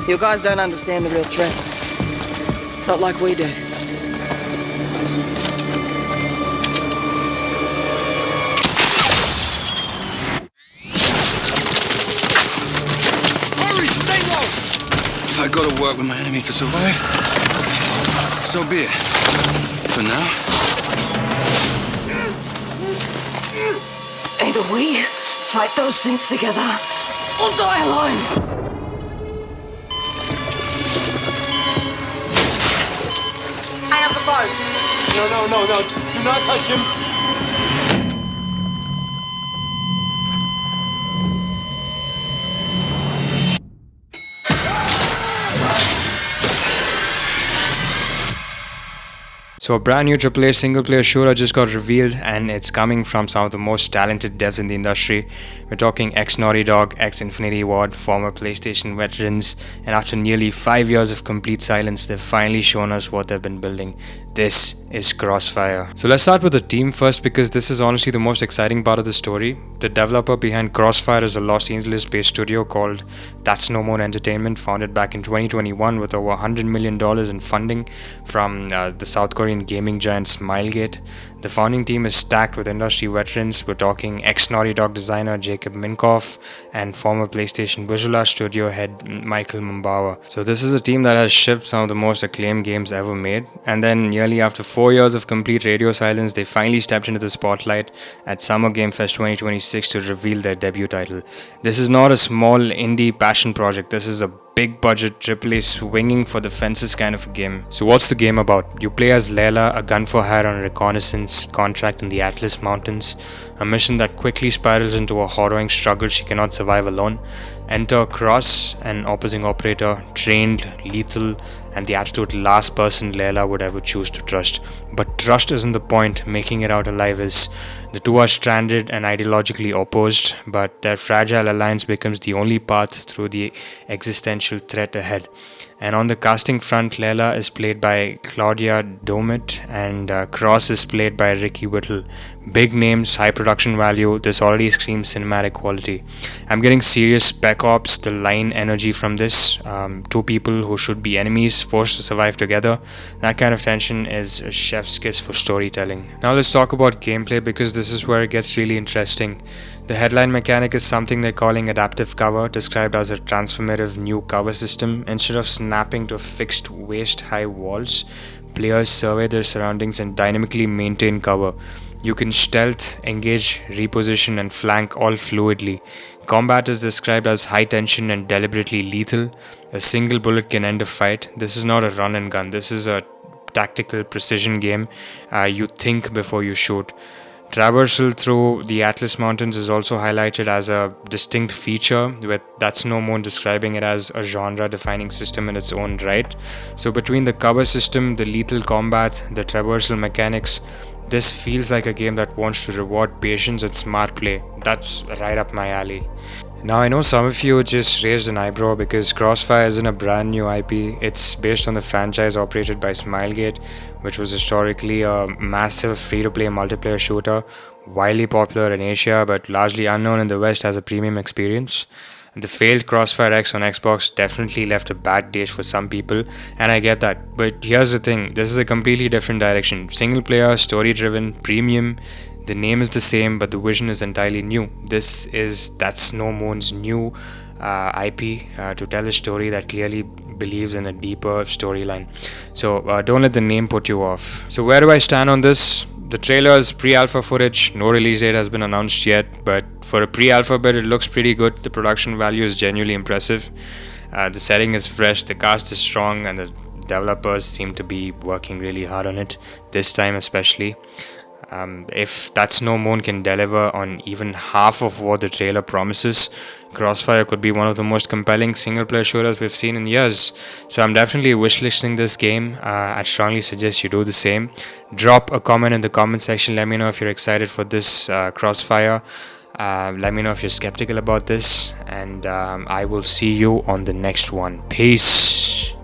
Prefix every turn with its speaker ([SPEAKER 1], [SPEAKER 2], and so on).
[SPEAKER 1] Your guys don't understand the real threat. Not like we do.
[SPEAKER 2] Hurry, stay low!
[SPEAKER 3] If I go to work with my enemy to survive, so be it. For now.
[SPEAKER 1] Either we fight those things together, or die alone. Hang up the phone.
[SPEAKER 2] No. Do not touch him.
[SPEAKER 4] So a brand new AAA single-player shooter just got revealed, and it's coming from some of the most talented devs in the industry. We're talking ex-Naughty Dog, ex-Infinity Ward, former PlayStation veterans, and after nearly 5 years of complete silence, they've finally shown us what they've been building. This is Crossfire. So let's start with the team first, because this is honestly the most exciting part of the story. The developer behind Crossfire is a Los Angeles-based studio called That's No More Entertainment, founded back in 2021 with over $100 million in funding from the South Korean gaming giant Smilegate. The founding team is stacked with industry veterans. We're talking ex-Naughty Dog designer Jacob Minkoff and former PlayStation Visual Art studio head Michael Mumbawa. So this is a team that has shipped some of the most acclaimed games ever made. And then nearly after 4 years of complete radio silence, they finally stepped into the spotlight at Summer Game Fest 2026 to reveal their debut title. This is not a small indie passion project. This is a big budget AAA swinging for the fences kind of a game. So what's the game about? You play as Layla, a gun for hire on a reconnaissance contract in the Atlas Mountains, a mission that quickly spirals into a harrowing struggle she cannot survive alone. Enter Cross, an opposing operator, trained, lethal, and the absolute last person Layla would ever choose to trust. But trust isn't the point, making it out alive is. The two are stranded and ideologically opposed, but their fragile alliance becomes the only path through the existential threat ahead. And on the casting front, Layla is played by Claudia Domit and Cross is played by Ricky Whittle. Big names, high production value, this already screams cinematic quality. I'm getting serious Spec Ops, the line energy from this. Two people who should be enemies, forced to survive together. That kind of tension is a chef's kiss for storytelling. Now let's talk about gameplay, because this is where it gets really interesting. The headline mechanic is something they're calling adaptive cover, described as a transformative new cover system. Instead of snapping to fixed waist-high walls, players survey their surroundings and dynamically maintain cover. You can stealth, engage, reposition, and flank all fluidly. Combat is described as high tension and deliberately lethal. A single bullet can end a fight. This is not a run and gun. This is a tactical precision game. You think before you shoot. Traversal through the Atlas Mountains is also highlighted as a distinct feature, with That's No More describing it as a genre-defining system in its own right. So between the cover system, the lethal combat, the traversal mechanics, this feels like a game that wants to reward patience and smart play. That's right up my alley. Now I know some of you just raised an eyebrow because Crossfire isn't a brand new IP. It's based on the franchise operated by Smilegate, which was historically a massive free-to-play multiplayer shooter, widely popular in Asia but largely unknown in the West as a premium experience. The failed Crossfire X on Xbox definitely left a bad taste for some people, and I get that. But here's the thing, this is a completely different direction. Single player, story-driven, premium. The name is the same, but the vision is entirely new. This is That's No More's new IP to tell a story that clearly believes in a deeper storyline. So don't let the name put you off. So where do I stand on this? The trailer is pre-alpha footage. No release date has been announced yet, but for a pre-alpha bit, it looks pretty good. The production value is genuinely impressive. The setting is fresh, the cast is strong, and the developers seem to be working really hard on it, this time especially. If That's No More can deliver on even half of what the trailer promises, Crossfire could be one of the most compelling single-player shooters we've seen in years. So I'm definitely wishlisting this game. I'd strongly suggest you do the same. Drop a comment in the comment section. Let me know if you're excited for this Crossfire. Let me know if you're skeptical about this. And I will see you on the next one. Peace.